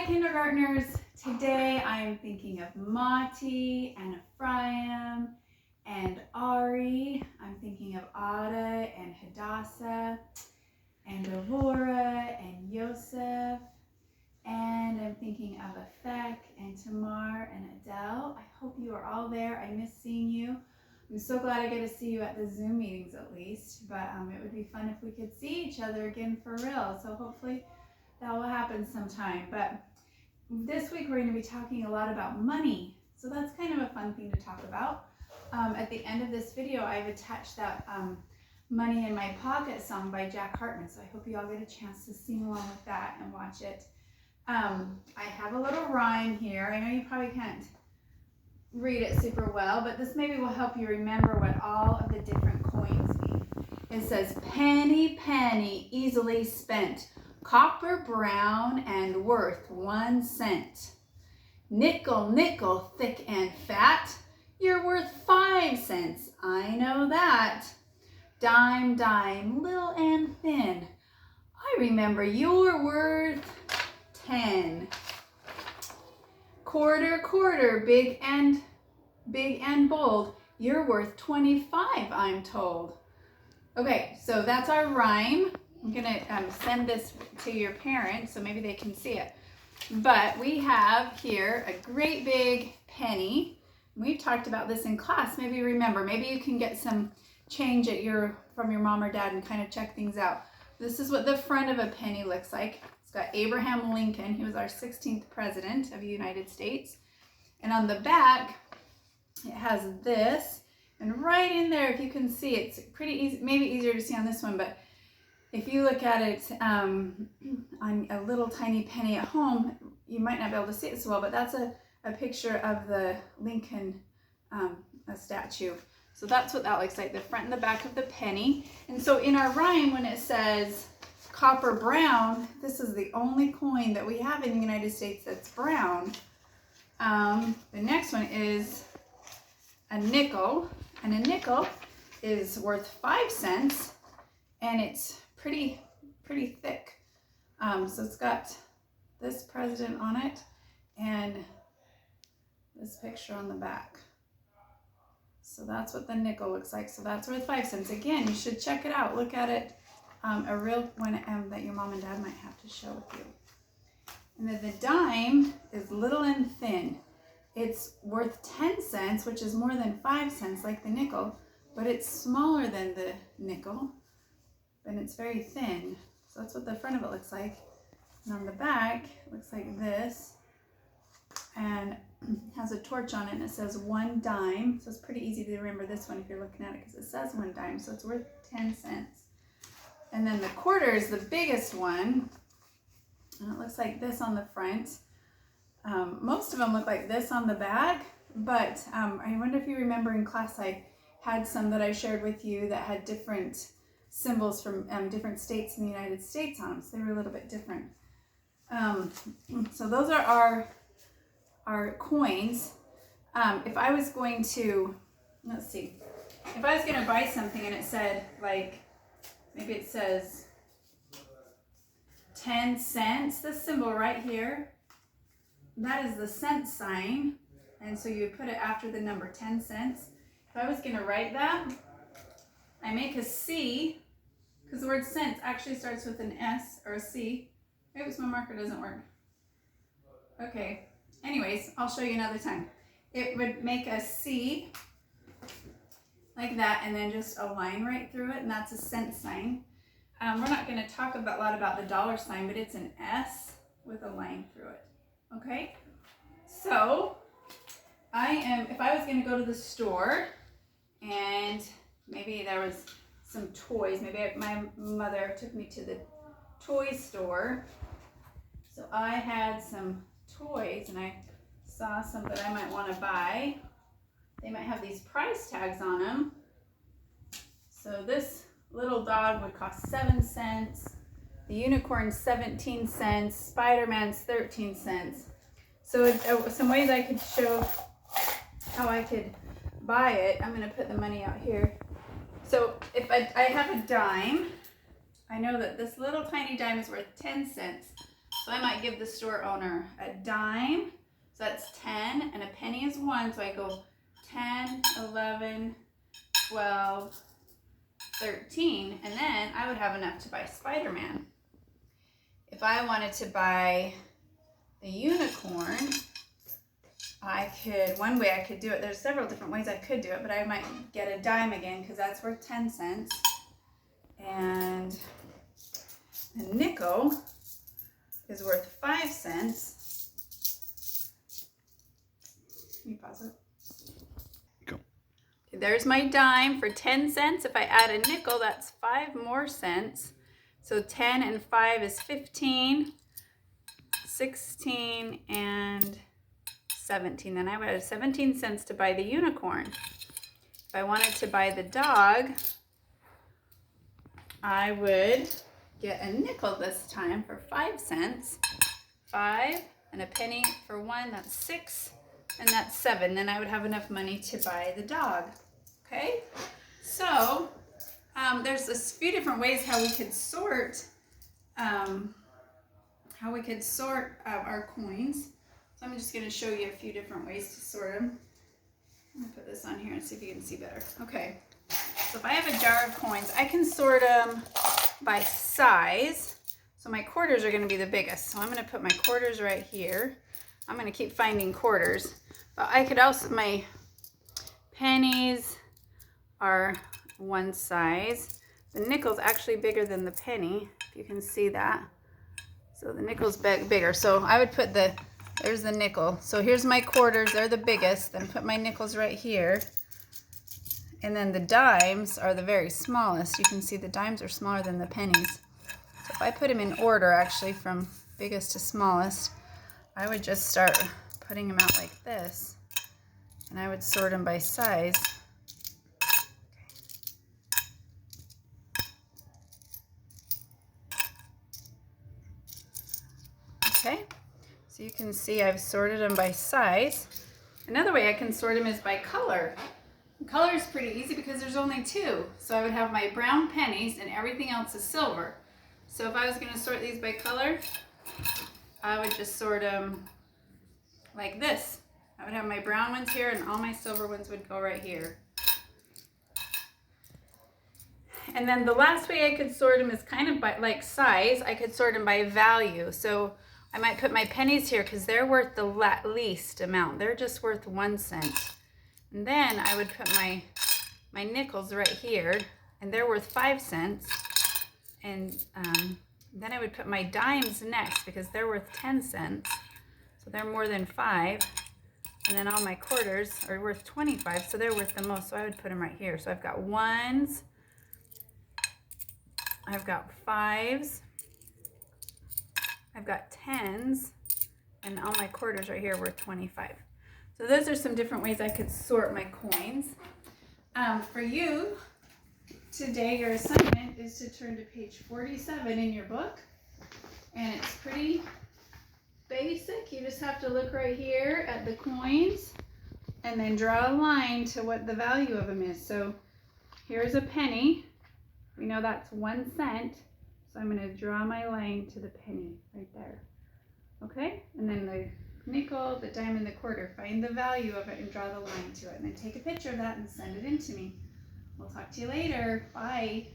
Hi kindergartners, today I am thinking of Mati and Ephraim and Ari. I'm thinking of Ada and Hadassah and Aurora and Yosef, and I'm thinking of Afek and Tamar and Adele. I hope you are all there. I miss seeing you. I'm so glad I get to see you at the Zoom meetings at least, but it would be fun if we could see each other again for real. So hopefully that will happen sometime. But this week we're going to be talking a lot about money. So that's kind of a fun thing to talk about. At the end of this video, I've attached that Money in My Pocket song by Jack Hartman. So I hope you all get a chance to sing along with that and watch it. I have a little rhyme here. I know you probably can't read it super well, but this maybe will help you remember what all of the different coins mean. It says, penny, penny, easily spent, copper brown and worth 1 cent. Nickel, nickel, thick and fat, you're worth 5 cents, I know that. Dime, dime, little and thin, I remember you're worth 10. Quarter, quarter, big and bold, you're worth 25, I'm told. Okay, so that's our rhyme. I'm gonna send this to your parents so maybe they can see it. But we have here a great big penny. We've talked about this in class. Maybe you remember. Maybe you can get some change from your mom or dad and kind of check things out. This is what the front of a penny looks like. It's got Abraham Lincoln. He was our 16th president of the United States. And on the back, it has this. And right in there, if you can see, it's pretty easy, maybe easier to see on this one, but if you look at it on a little tiny penny at home, you might not be able to see it so well, but that's a picture of the Lincoln statue. So that's what that looks like, the front and the back of the penny. And so in our rhyme, when it says copper brown, this is the only coin that we have in the United States that's brown. The next one is a nickel, and a nickel is worth 5 cents, and it's pretty thick. So it's got this president on it and this picture on the back. So that's what the nickel looks like. So that's worth 5 cents. Again, you should check it out. Look at it, a real one that your mom and dad might have to show with you. And then the dime is little and thin. It's worth 10 cents, which is more than 5 cents like the nickel, but it's smaller than the nickel, and it's very thin. So that's what the front of it looks like. And on the back, it looks like this, and has a torch on it, and it says 1 dime. So it's pretty easy to remember this one if you're looking at it, because it says 1 dime, so it's worth 10 cents. And then the quarter is the biggest one, and it looks like this on the front. Most of them look like this on the back, but I wonder if you remember in class I had some that I shared with you that had different symbols from different states in the United States on them, so they were a little bit different. So those are our coins. If I was going to, let's see, if I was going to buy something and it said, like, maybe it says 10 cents, this symbol right here, that is the cent sign, and so you put it after the number 10 cents. If I was going to write that, I make a C, because the word cents actually starts with an S or a C. Oops, my marker doesn't work. Okay, anyways, I'll show you another time. It would make a C like that, and then just a line right through it, and that's a cent sign. We're not going to talk a lot about the dollar sign, but it's an S with a line through it. Okay, so if I was going to go to the store and maybe there was some toys, maybe my mother took me to the toy store, so I had some toys and I saw some that I might want to buy. They might have these price tags on them. So this little dog would cost 7 cents. The unicorn's 17 cents, Spider-Man's 13 cents. So some ways I could show how I could buy it. I'm going to put the money out here. So if I have a dime, I know that this little tiny dime is worth 10 cents. So I might give the store owner a dime. So that's 10, and a penny is 1. So I go 10, 11, 12, 13, and then I would have enough to buy Spider-Man. If I wanted to buy the unicorn, one way I could do it, there's several different ways I could do it, but I might get a dime again because that's worth 10 cents. And a nickel is worth 5 cents. Can you pause it? Go. Okay, there's my dime for 10 cents. If I add a nickel, that's 5 more cents. So 10 and 5 is 15, 16, and 17. Then I would have 17 cents to buy the unicorn. If I wanted to buy the dog, I would get a nickel this time for 5 cents. 5 and a penny for 1, that's 6, and that's 7. Then I would have enough money to buy the dog. Okay? So there's a few different ways how we could sort our coins. So I'm just going to show you a few different ways to sort them. I'm going to put this on here and see if you can see better. Okay, so if I have a jar of coins, I can sort them by size. So my quarters are going to be the biggest. So I'm going to put my quarters right here. I'm going to keep finding quarters. But I could also, my pennies are one size. The nickel's actually bigger than the penny, if you can see that. So the nickel's bigger. So I would put there's the nickel. So here's my quarters, they're the biggest. Then put my nickels right here. And then the dimes are the very smallest. You can see the dimes are smaller than the pennies. So if I put them in order, actually from biggest to smallest, I would just start putting them out like this. And I would sort them by size. Okay, so you can see I've sorted them by size. Another way I can sort them is by color. Color is pretty easy because there's only 2. So I would have my brown pennies and everything else is silver. So if I was going to sort these by color, I would just sort them like this. I would have my brown ones here and all my silver ones would go right here. And then the last way I could sort them is kind of by like size. I could sort them by value. So I might put my pennies here because they're worth the least amount. They're just worth 1 cent. And then I would put my nickels right here, and they're worth 5 cents. And then I would put my dimes next because they're worth 10 cents. So they're more than 5. And then all my quarters are worth 25, so they're worth the most. So I would put them right here. So I've got 1s, I've got 5s, I've got 10s, and all my quarters right here worth 25. So those are some different ways I could sort my coins. For you, today your assignment is to turn to page 47 in your book. And it's pretty basic. You just have to look right here at the coins and then draw a line to what the value of them is. So here's a penny. We know that's 1 cent. So I'm going to draw my line to the penny right there. Okay? And then the nickel, the dime, and the quarter. Find the value of it and draw the line to it. And then take a picture of that and send it in to me. We'll talk to you later. Bye.